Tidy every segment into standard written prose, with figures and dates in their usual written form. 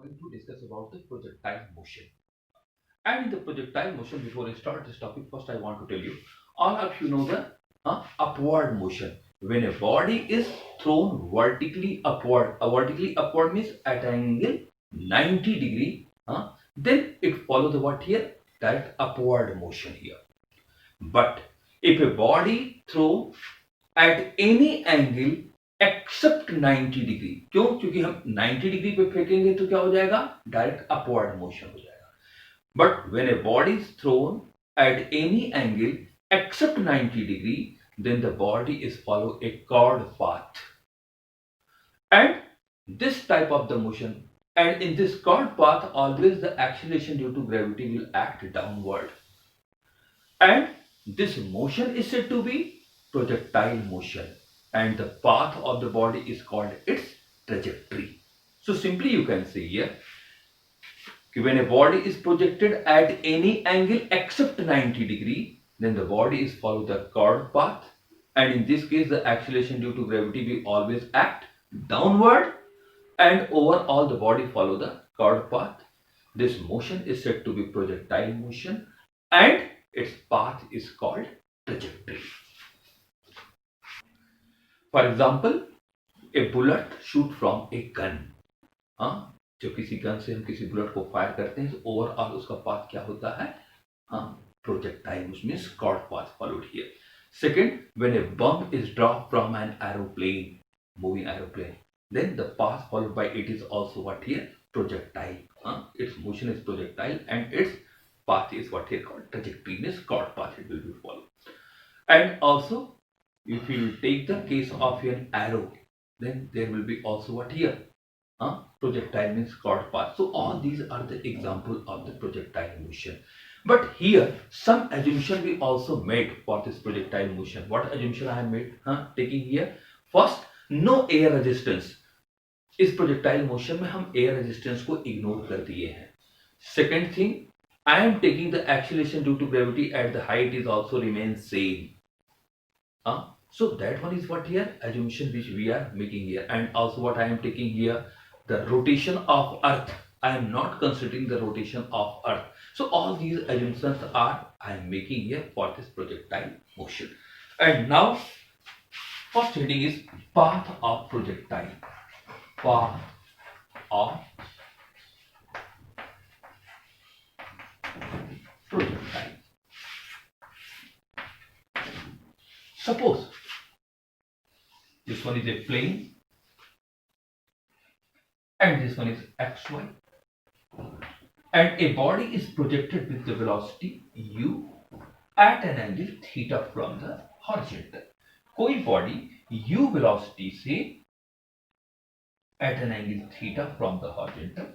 going to discuss about the projectile motion. And in the projectile motion, before I start this topic, first I want to tell you, all of you know the upward motion. When a body is thrown vertically upward, vertically upward means at an angle 90 degree, then it follow the what here? Direct upward motion here. But if a body throw at any angle except 90 degree, क्यों? क्योंकि हम 90 degree पे फेंकेंगे तो क्या हो जाएगा? Direct upward motion हो जाएगा. But when a body is thrown at any angle except 90 degree, then the body is follow a chord path, and this type of the motion, and in this chord path always the acceleration due to gravity will act downward, and this motion is said to be projectile motion, and the path of the body is called its trajectory. So simply you can say here, when a body is projected at any angle except 90 degree, then the body is follow the chord path, and in this case the acceleration due to gravity will always act downward, and overall the body follow the chord path. This motion is said to be projectile motion, and its path is called trajectory. For example, a bullet shoot from a gun. जो किसी gun से हम किसी bullet को fire करते हैं तो overall उसका पाथ क्या होता है? Projectile means chord path followed here. Second, when a bomb is dropped from an aeroplane, moving aeroplane, then the path followed by it is also what here? Projectile. Its motion is projectile and its path is what here called trajectory, means chord path it will be followed. And also, if you take the case of an arrow, then there will be also what here? Projectile means chord path. So all these are the example of the projectile motion. But here some assumption we also made for this projectile motion. What assumption I have made? Taking here, first, no air resistance. इस projectile motion में हम air resistance को ignore कर दिए हैं. Second thing, I am taking the acceleration due to gravity at the height is also remains same. So that one is what here assumption which we are making here, and also what I am taking here, the rotation of earth. I am not considering the rotation of earth. So all these assumptions are I am making here for this projectile motion. And now first heading is path of projectile. Path of projectile. Suppose this one is a plane and this one is xy, and a body is projected with the velocity u at an angle theta from the horizontal. कोई body u velocity से at an angle theta from the horizontal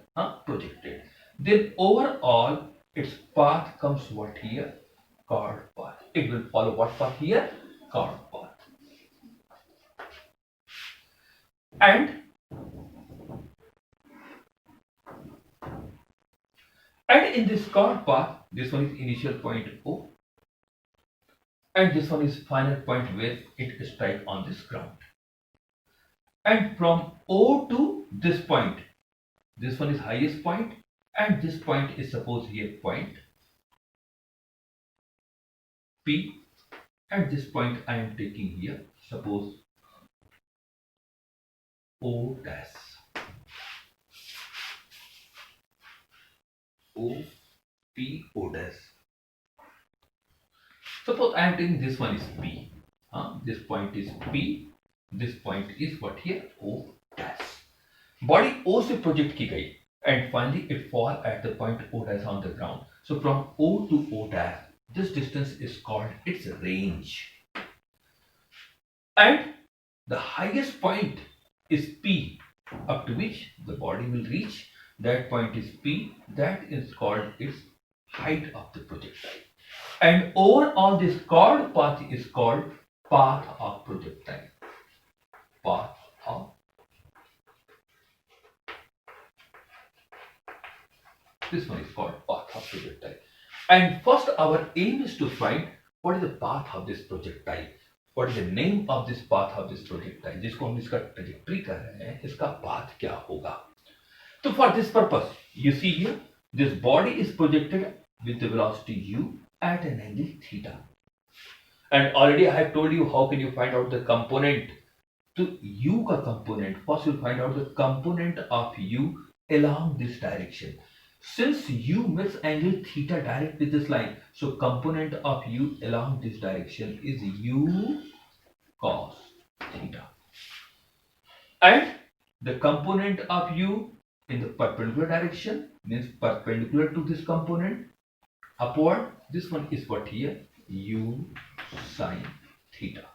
projected, then overall its path comes what here? Chord path. It will follow what path here? Chord path. And in this chord path, this one is initial point O, and this one is final point where it strikes on this ground. And from O to this point, this one is highest point, and this point is suppose here point P, and this point I am taking here, suppose O dash. O, P, O dash. Suppose I am taking this one is P. This point is P. This point is what here? O dash. Body O से project की गई, and finally it fall at the point O dash on the ground. So from O to O dash, this distance is called its range. And the highest point is P, up to which the body will reach. That point is P. That is called its height of the projectile. And overall this chord path is called path of projectile. Path of. This one is called path of projectile. And first our aim is to find what is the path of this projectile. What is the name of this path of this projectile? जिसको हम इसका trajectory कर रहे हैं, इसका path क्या होगा? So for this purpose, you see here, this body is projected with the velocity u at an angle theta. And already I have told you how can you find out the component. तो u का component, first you find out the component of u along this direction. Since u makes angle theta direct with this line, so component of u along this direction is u cos theta. And the component of u in the perpendicular direction means perpendicular to this component upward. This one is what here? U sin theta.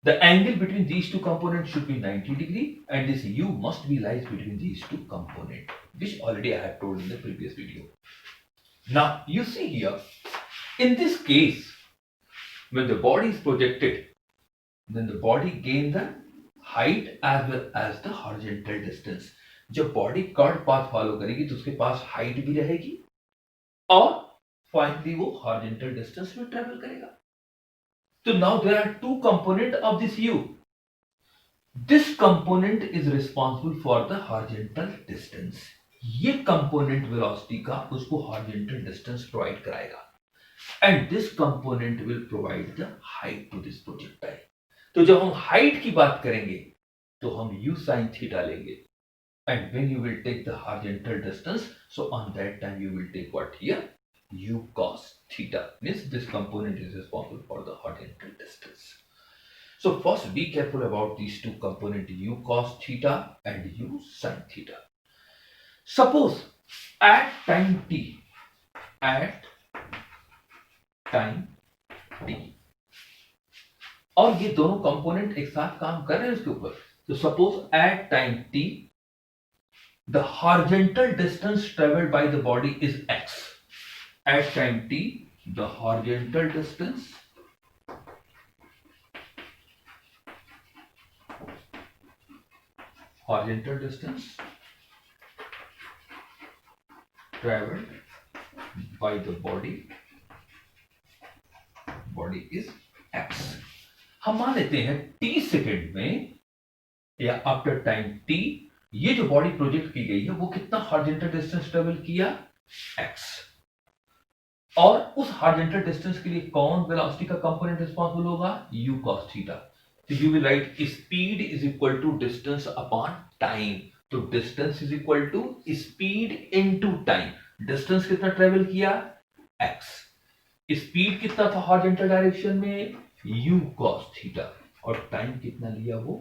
The angle between these two components should be 90 degree, and this u must be lies between these two components, which already I have told in the previous video. Now you see here, in this case, when the body is projected, then the body gains the height as well as the horizontal distance. जब body curve path follow करेगी तो उसके पास height भी रहेगी और finally वो horizontal distance में travel करेगा. So now there are two components of this u. This component is responsible for the horizontal distance. ये component velocity का उसको horizontal distance provide कराएगा. And this component will provide the height to this projectile. तो जब हम height की बात करेंगे तो हम u sin theta लेंगे. And when you will take the horizontal distance, so on that time you will take what here? U cos theta, means this component is responsible for the horizontal distance. So first be careful about these two components, u cos theta and u sin theta. Suppose at time t, और ये दोनों component एक साथ काम कर रहे हैं इसके ऊपर. तो suppose at time t the horizontal distance traveled by the body is x. At time t, the horizontal distance traveled by the body is x. हम मान लेते हैं t सेकेंड में या आफ्टर टाइम t ये जो बॉडी प्रोजेक्ट की गई है वो कितना हॉरिजॉन्टल डिस्टेंस ट्रेवल किया? x. और उस हॉरिजॉन्टल डिस्टेंस के लिए कौन वेलोसिटी का कंपोनेंट रिस्पांसिबल होगा? u cos theta. तो you will write speed is equal to distance upon time. तो distance is equal to speed into time. Distance कितना ट्रेवल किया? x. स्पीड कितना था हॉरिजॉन्टल डायरेक्शन में? u cos theta. और time कितना लिया वो?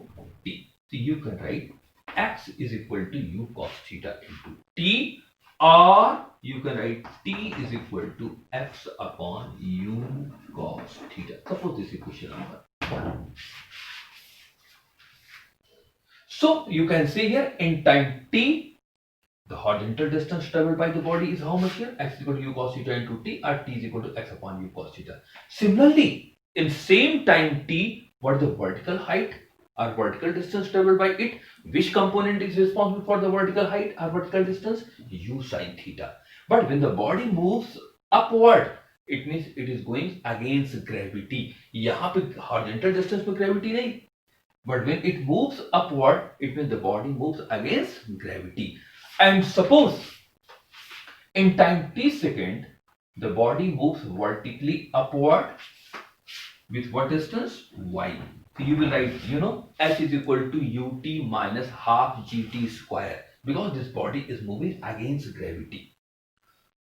t. तो you can write x is equal to u cos theta into t, or you can write t is equal to x upon u cos theta. Suppose this equation number 1. So you can say here in time t, the horizontal distance traveled by the body is how much here? X is equal to u cos theta into t, or t is equal to x upon u cos theta. Similarly, in same time t, what is the vertical height or vertical distance traveled by it? Which component is responsible for the vertical height or vertical distance? U sin theta. But when the body moves upward, it means it is going against gravity. यहाँ पे horizontal distance में gravity नहीं. But when it moves upward, it means the body moves against gravity. And suppose in time t second, the body moves vertically upward with what distance? Y. So you will write, h is equal to ut minus half gt square, because this body is moving against gravity.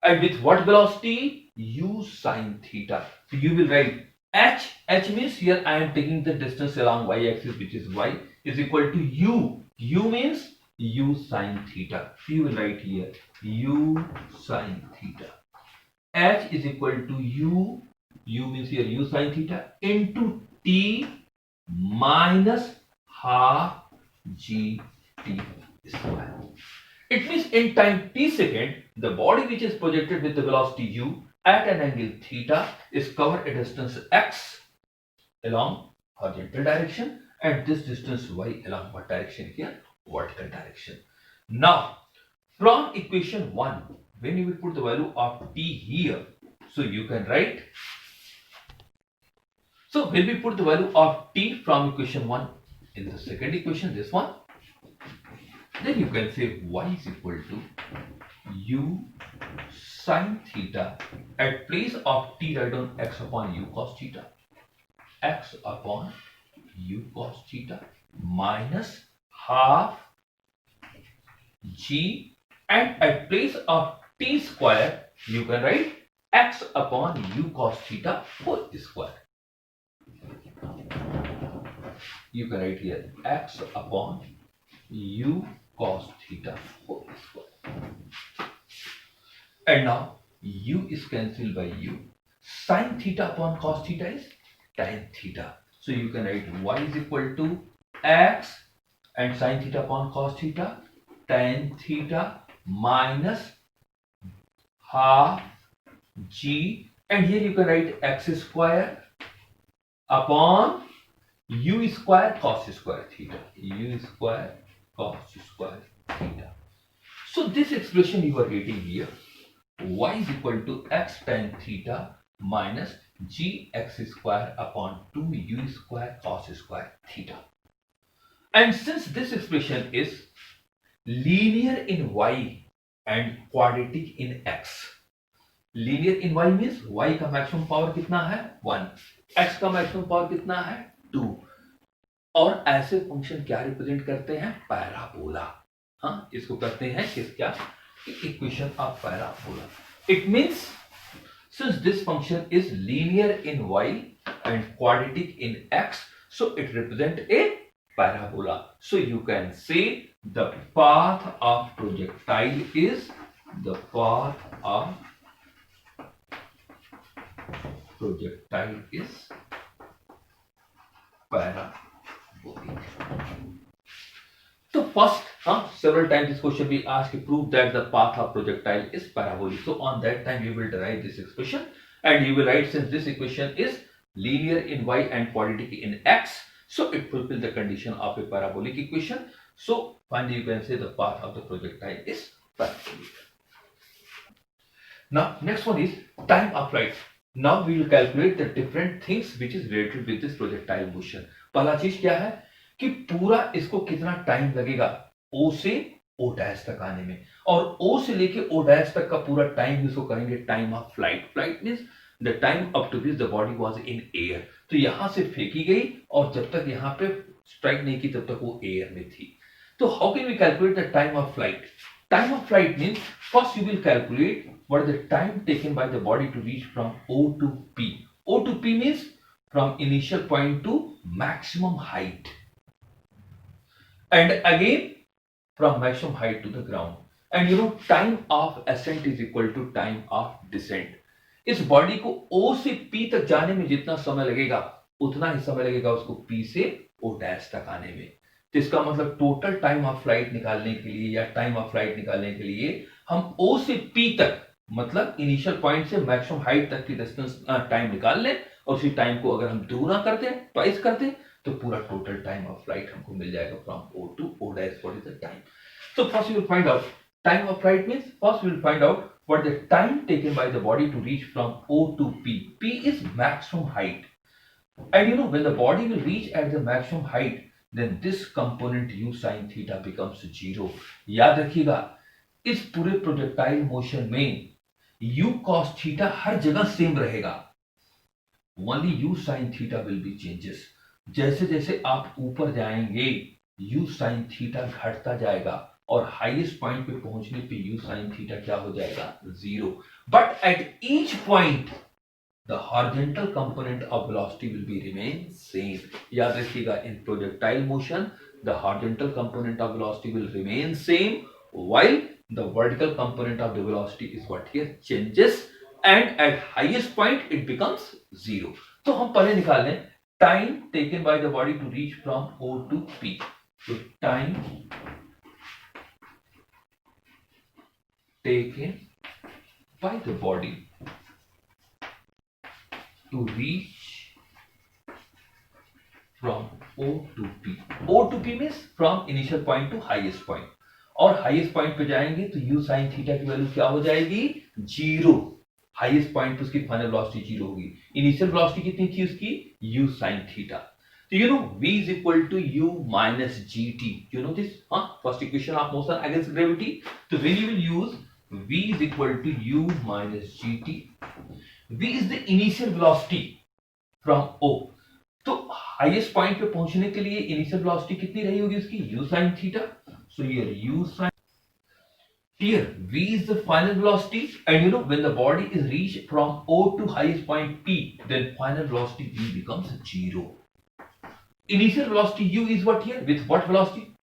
And with what velocity? U sin theta. So you will write h means here I am taking the distance along y axis, which is y, is equal to u. U means u sin theta. So you will write here u sin theta. H is equal to u means here u sin theta into t minus half gt square. It means in time t second, the body which is projected with the velocity u at an angle theta is covered a distance x along horizontal direction, and this distance y along what direction here? Vertical direction. Now, from equation 1, when you will put the value of t here, so you can write. So when we put the value of t from equation 1 in the second equation, this one, then you can say y is equal to u sine theta. At place of t, write down x upon u cos theta. X upon u cos theta minus half g, and at place of t square you can write x upon u cos theta whole square. You can write here x upon u cos theta whole square. And now u is cancelled by u. Sin theta upon cos theta is tan theta. So you can write y is equal to x and sin theta upon cos theta tan theta minus half g, and here you can write x square upon u square cos square theta. U square cos square theta. So this expression you are getting here, y is equal to x tan theta minus gx square upon 2u square cos square theta. And since this expression is linear in y and quadratic in x, linear in y means y का maximum power कितना है 1, x का maximum power कितना है 2, और ऐसे function क्या represent करते हैं पैराबोला. हाँ, इसको करते हैं किस क्या equation of parabola. It means since this function is linear in y and quadratic in x, so it represents a parabola. So you can say the path of projectile is parabolic. So first, several times this question we asked to prove that the path of projectile is parabolic. So on that time you will derive this expression and you will write, since this equation is linear in y and quadratic in x, so it fulfills the condition of a parabolic equation. So finally you can say the path of the projectile is parabolic. Now next one is time of flight. Now we will calculate the different things which is related with this projectile motion. पहला चीज क्या है कि पूरा इसको कितना time लगेगा O से O डैश तक आने में, और O से लेके O डैश तक का पूरा टाइम इसको करेंगे time of flight. Flight means the time up to which the body was in air. तो यहां से फेंकी गई और जब तक यहां पे स्ट्राइक नहीं की तब तक वो एयर में थी. तो how can we calculate the time of flight? Time of flight means first you will calculate what the time taken by the body to reach from O to P. O to P means from initial point to maximum height, and again from maximum height to the ground. And you know time of ascent is equal to time of descent. इस body को O से P तक जाने में जितना समय लगेगा उतना ही समय लगेगा उसको P से O डैश तक आने में. तो इसका मतलब टोटल टाइम ऑफ फ्लाइट निकालने के लिए या टाइम ऑफ फ्लाइट निकालने के लिए हम O से P तक, मतलब इनिशियल पॉइंट से मैक्सिमम हाइट तक की डिस्टेंस टाइम निकाल लें, और उसी टाइम को अगर हम दुगुना कर दें, ट्वाइस कर दें, तो पूरा टोटल टाइम ऑफ फ्लाइट हमको मिल जाएगा from O to O dash. What is the time? So first you will find out time of flight means first we will find out what the time taken by the body to reach from O to P. P is maximum height, and you know when the body will reach at the maximum height, then this component u sin theta becomes 0. याद रखिएगा इस पूरे projectile motion में u cos theta हर जगह same रहेगा, only u sin theta will be changes. जैसे जैसे आप ऊपर जाएंगे u sin theta घटता जाएगा और हाईएस्ट पॉइंट पे पहुंचने पे u sin theta क्या हो जाएगा 0. But at each point the horizontal component of velocity will be remain same. याद रखिएगा in projectile motion the horizontal component of velocity will remain same while the vertical component of the velocity is what here changes, and at highest point it becomes 0. तो हम पहले निकाल लें time taken by the body to reach from O to P. So time taken by the body to reach from O to P. O to P means from initial point to highest point. और highest point पे जाएंगे तो u sin theta की value क्या हो जाएगी 0. Highest point पे उसकी फाइनल वेलोसिटी 0 होगी. इनिशियल वेलोसिटी कितनी थी उसकी u sin theta. So you know v is equal to u minus gt. You know this, first equation of motion against gravity. So when you will use v is equal to u minus gt, v is the initial velocity from o. तो highest point पे पहुंचने के लिए initial velocity कितनी रही होगी उसकी, u sin theta. So here u sin, here v is the final velocity, and you know when the body is reached from o to highest point p, then final velocity v becomes 0. Initial velocity u is what here, with what velocity?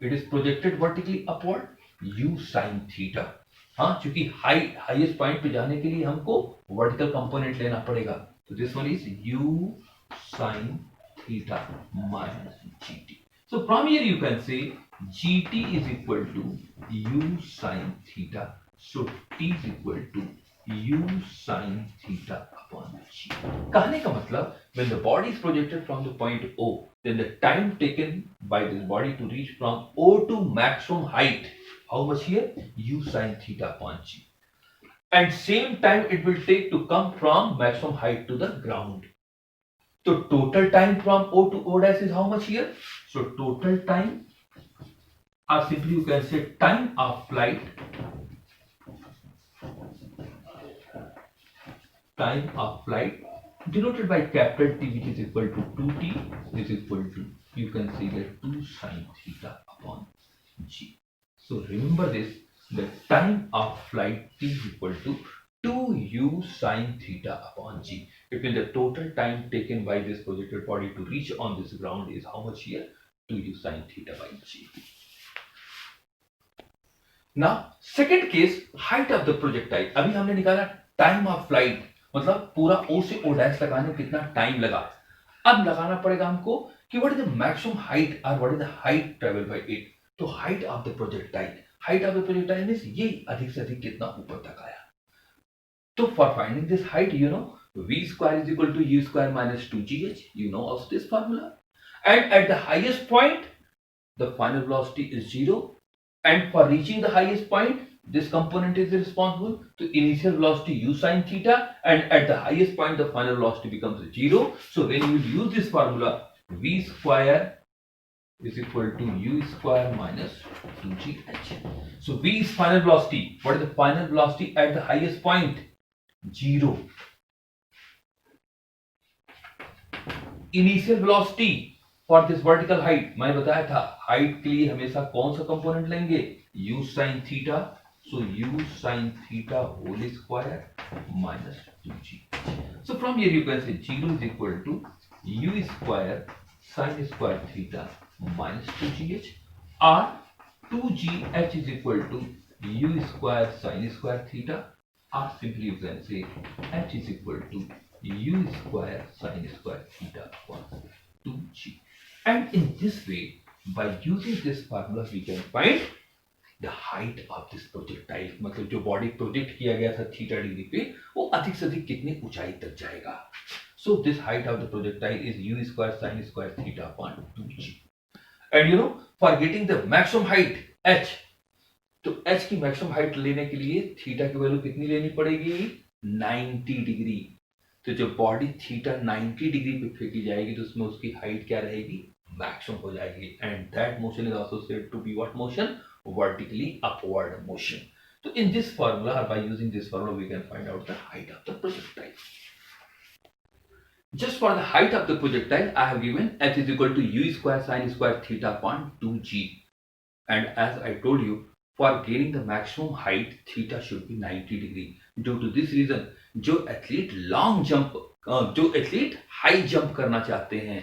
It is projected vertically upward, u sin theta. हाँ, क्योंकि highest point पे जाने के लिए हमको vertical component लेना पड़ेगा. तो this one is u sin theta minus gt. So from here you can say gt is equal to u sin theta. So t is equal to u sin theta upon g. कहने का मतलब when the body is projected from the point O, then the time taken by this body to reach from O to maximum height, how much here? U sin theta upon g. And same time it will take to come from maximum height to the ground. So total time from O to O dash is how much here? So total time, or simply you can say time of flight, denoted by capital T, which is equal to 2t, is equal to, you can see that 2 sin theta upon g. So remember this, the time of flight T is equal to 2u sin theta upon g. It means the total time taken by this projected body to reach on this ground is how much here? 2u sin theta by g. Now second case, height of the projectile. अभी हमने निकाला time of flight, मतलब पूरा O से O dash लगाने में कितना time लगा. अब लगाना पड़ेगा हमको कि what is the maximum height or what is the height traveled by it. तो height of the projectile means ये अधिक से अधिक कितना ऊपर तक आया. So for finding this height, you know, v square is equal to u square minus 2gh. You know also this formula. And at the highest point, the final velocity is 0. And for reaching the highest point, this component is responsible to initial velocity u sin theta. And at the highest point, the final velocity becomes 0. So when you use this formula, v square is equal to u square minus 2gh. So v is final velocity. What is the final velocity at the highest point? 0. Initial velocity for this vertical height, मैंने बताया था height के लिए हमेशा कौन सा component लेंगे? u sin theta. So u sin theta whole square minus 2g. So from here you can say 0 is equal to u square sin square theta minus 2gh, or 2gh is equal to u square sin square theta, or simply you can say h is equal to u square sin square theta upon 2g. And in this way, by using this formula, we can find the height of this projectile. मतलब जो body project किया गया था theta degree पे, वो अधिक से अधिक कितनी ऊंचाई तक जाएगा. So this height of the projectile is u square sin square theta upon 2g. And you know, for getting the maximum height h, तो h की मैक्सिमम हाइट लेने के लिए थीटा की वैल्यू कितनी लेनी पड़ेगी? 90 डिग्री. तो जब बॉडी थीटा 90 डिग्री पे फेंकी जाएगी तो उसमें उसकी हाइट क्या रहेगी? मैक्सिमम हो जाएगी. And that motion is also said to be what motion? Vertically upward motion. So in this formula, or by using this formula, we can find out the height of the projectile. Just for the height of the projectile, I have given h is equal to u square sin square theta upon 2g. And as I told you, for gaining the maximum height, theta should be 90 degree. Due to this reason, जो athlete long jump, जो athlete high jump करना चाहते हैं,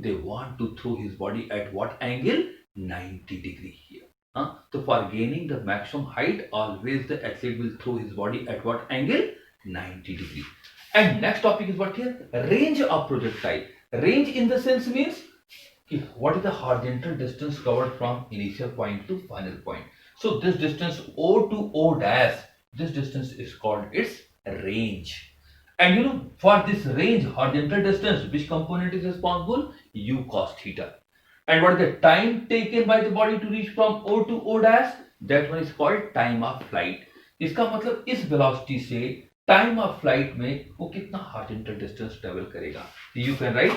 they want to throw his body at what angle? 90 degree here. So for gaining the maximum height, always the athlete will throw his body at what angle? 90 degree. And next topic is what here? Range of projectile. Range in the sense means what is the horizontal distance covered from initial point to final point. So this distance O to O dash, this distance is called its range. And you know, for this range, horizontal distance, which component is responsible? U cos theta. And what is the time taken by the body to reach from O to O dash? That one is called time of flight. इसका मतलब इस velocity से time of flight में वो कितना horizontal distance travel करेगा. You can right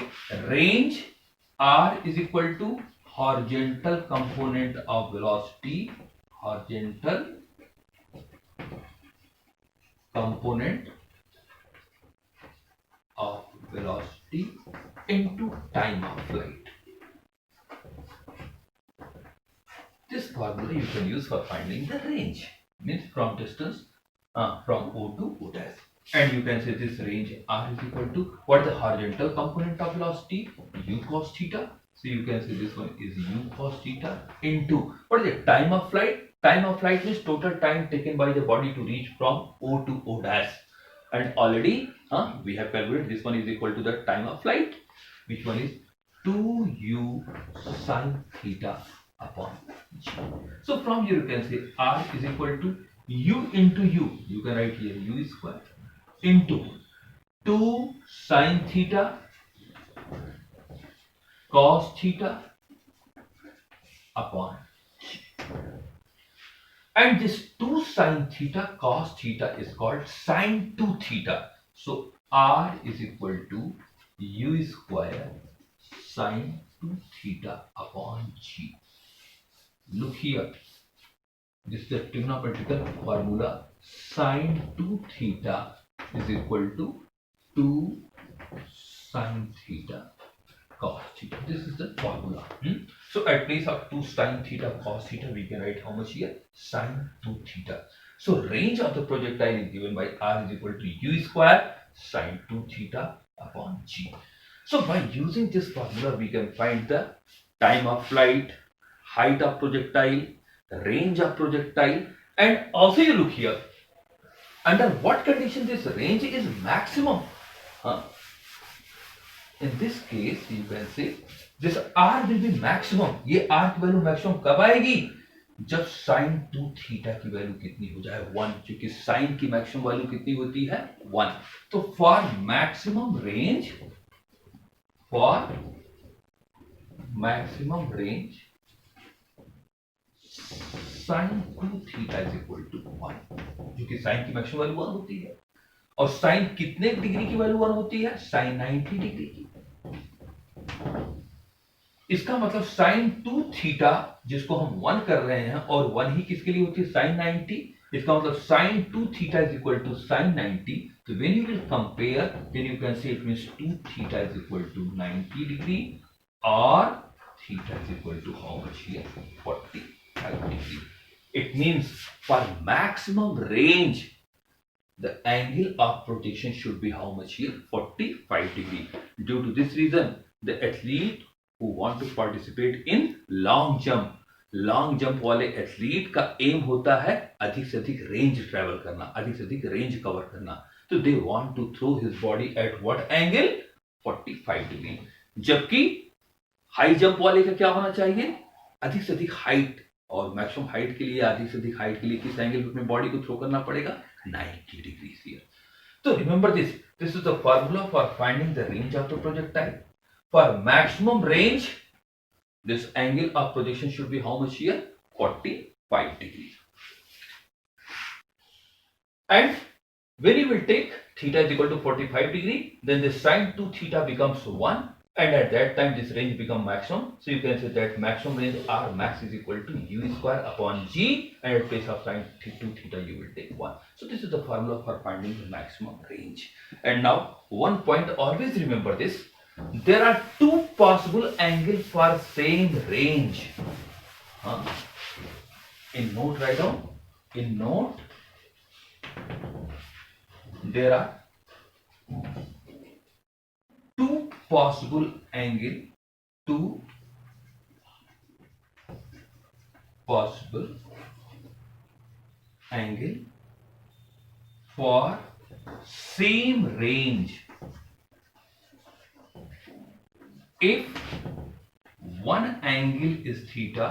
range r is equal to horizontal component of velocity, horizontal component of velocity into time of flight. This formula you can use for finding the range, means from distance from O to O dash. And you can say this range r is equal to what is the horizontal component of velocity, u cos theta. So you can say this one is u cos theta into what is the time of flight. Time of flight means total time taken by the body to reach from O to O dash. And already we have calculated this one is equal to the time of flight, which one is 2u sin theta upon g. So from here you can say r is equal to u into u. You can write here u square into 2 sin theta cos theta upon g. And this 2 sin theta cos theta is called sin 2 theta. So r is equal to u square sin 2 theta upon g. Look here. This is the trigonometrical formula. Sin 2 theta is equal to 2 sin theta cos theta. This is the formula. So at place of 2 sin theta cos theta, we can write how much here? Sin 2 theta. So range of the projectile is given by r is equal to u square sin 2 theta upon g. So by using this formula, we can find the time of flight, height of projectile, range of projectile, and also you look here, under what condition this range is maximum. In this case you can say this r will be maximum. ये r की value maximum कब आएगी? जब sin 2 theta की value कितनी हो जाए 1, क्योंकि sin की मैक्सिमम वैल्यू कितनी होती है 1. तो for maximum range, sin 2 theta is equal to 1, क्योंकि sin की मैक्सिमम वैल्यू 1 होती है. और sin कितने डिग्री की वैल्यू 1 होती है? sin 90 डिग्री की. इसका मतलब sin 2 थीटा जिसको हम 1 कर रहे हैं, और 1 ही किसके लिए होती है? sin 90. इसका मतलब sin 2 theta is equal to sin 90. So when you will compare, then you can say it means 2 theta is equal to 90 degree, or theta is equal to how much here? 45 degree. It means for maximum range, the angle of projection should be how much here? 45 degree. Due to this reason, the athlete who want to participate in long jump वाले athlete का M होता है अधिक से अधिक range travel करना, अधिक से अधिक रेंज कवर करना. तो they want to throw his body at what angle? 45 degree. जबकि हाई जंप वाले का क्या होना चाहिए? अधिक से अधिक हाइट, और मैक्सिमम हाइट के लिए, अधिक से अधिक हाइट के लिए किस एंगल पे अपने बॉडी को थ्रो करना पड़ेगा? 90 डिग्री हियर. तो remember this is the formula for finding the range of the projectile. For maximum range, this angle of projection should be how much here? 45 degrees. And when you will take theta is equal to 45 degree, then the sin 2 theta becomes 1, and at that time this range becomes maximum. So you can say that maximum range r max is equal to u square upon g, and at place of sin 2 theta you will take 1. So this is the formula for finding the maximum range. And now one point, always remember this. There are two possible angles for same range. In note, write down. In note, there are two possible angle. Two possible angle for same range. If one angle is theta,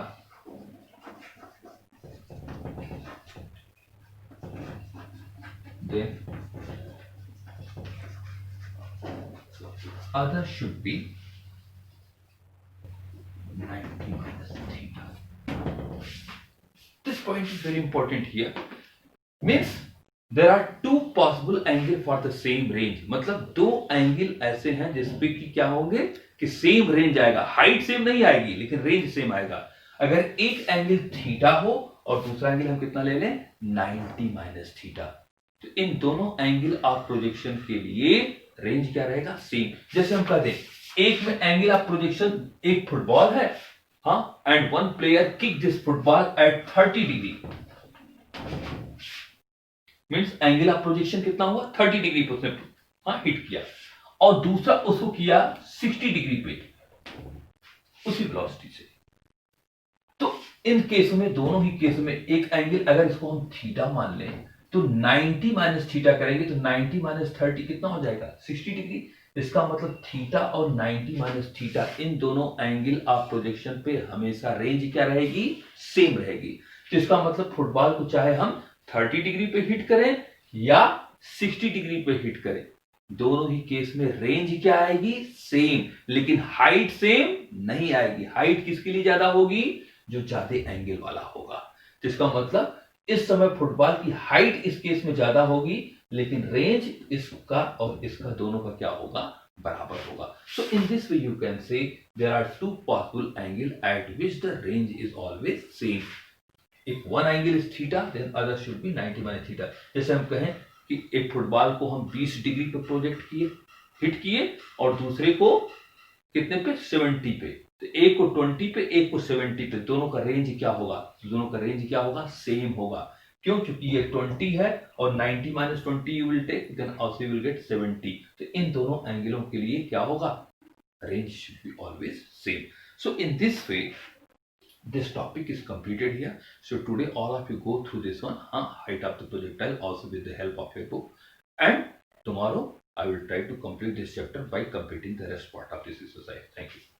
then other should be 90 minus theta. This point is very important here. Means there are two possible angle for the same range, मतलब दो angle ऐसे हैं जिसपे कि क्या होंगे कि same range आएगा, हाइट सेम नहीं आएगी लेकिन रेंज सेम आएगा। अगर एक एंगल थीटा हो और दूसरा एंगल हम कितना ले लें 90 माइनस थीटा, तो इन दोनों एंगल ऑफ प्रोजेक्शन के लिए रेंज क्या रहेगा सेम। जैसे हम कह दें एक में एंगल ऑफ प्रोजेक्शन एक फुटबॉल है, हाँ, and one player kick this football at 30 degree, means angle of projection कितना हुआ 30 डिग्री पे उसने हाँ हिट किया, और दूसरा उसको किया 60 डिग्री पे उसी वेलोसिटी से। तो इन केसों में, दोनों ही केसों में एक एंगल अगर इसको हम थीटा मान लें तो 90 माइनस थीटा करेंगे तो 90 माइनस 30 कितना हो जाएगा 60 डिग्री। इसका मतलब थीटा और 90 माइनस थीटा इन दोनों एंगल ऑफ प्रोजेक्शन पे हमेशा रेंज क्या रहेगी सेम रहेगी। तो इसका मतलब फुटबॉल को चाहे हम 30 डिग्री पे हिट करें या 60 डिग्री पे हिट करें, दोनों ही केस में रेंज क्या आएगी सेम, लेकिन हाइट सेम नहीं आएगी। हाइट किसके लिए ज्यादा होगी जो ज्यादा एंगल वाला होगा। जिसका मतलब इस समय फुटबॉल की हाइट इस केस में ज्यादा होगी लेकिन रेंज इसका और इसका दोनों का क्या होगा बराबर होगा। So in this way you can say there are two possible angle at which the range is always same. If one angle is theta then other should be 90 minus theta. जैसे हम कहें कि एक फुटबॉल को हम 20 degree पे project किए hit किए और दूसरे को कितने पे 70 पे, तो एक को 20 पे एक को 70 पे, दोनों का रेंज क्या होगा, दोनों का रेंज क्या होगा सेम होगा। क्यों, क्योंकि ये 20 है और 90 minus 20 you will take then also you will get 70। तो इन दोनों एंगलों के लिए क्या होगा range should be always same. So in this way this topic is completed here. So today all of you go through this one, height of the projectile also with the help of your book, and tomorrow I will try to complete this chapter by completing the rest part of this exercise. Thank you.